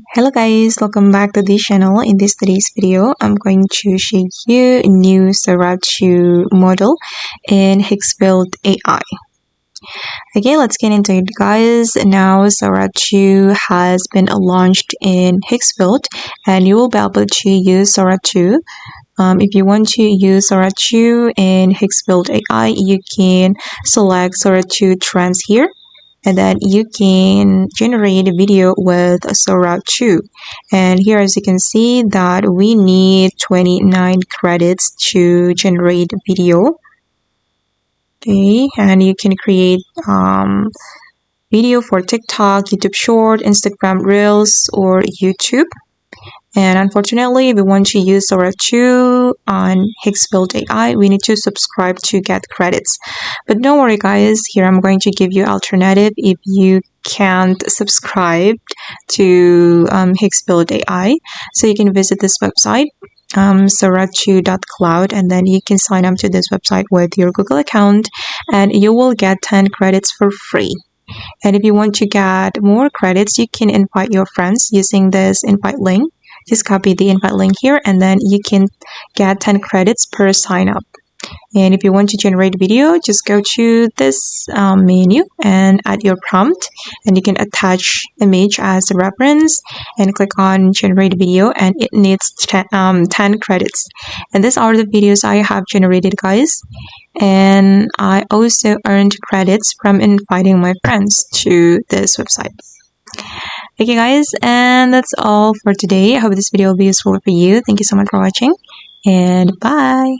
Hello guys, welcome back to this channel. In today's video, I'm going to show you a new Sora 2 model in Higgsfield AI. Okay, let's get into it guys. Now Sora 2 has been launched in Higgsfield and you will be able to use Sora 2. If you want to use Sora 2 in Higgsfield AI, you can select Sora 2 trends here. And then you can generate a video with Sora 2. And here as you can see that we need 29 credits to generate video. Okay, and you can create video for TikTok, YouTube Short, Instagram Reels, or YouTube. And unfortunately, if we want to use Sora 2 on Higgsfield AI, we need to subscribe to get credits. But don't worry guys, here I'm going to give you alternative if you can't subscribe to Higgsfield AI. So you can visit this website, sora2.cloud, and then you can sign up to this website with your Google account and you will get 10 credits for free. And if you want to get more credits, you can invite your friends using this invite link. Just copy the invite link here and then you can get 10 credits per sign up. And if you want to generate video, just go to this menu and add your prompt, and you can attach image as a reference and click on generate video, and it needs 10 credits. And these are the videos I have generated guys, and I also earned credits from inviting my friends to this website. Okay guys, and that's all for today. I hope this video will be useful for you. Thank you so much for watching and bye.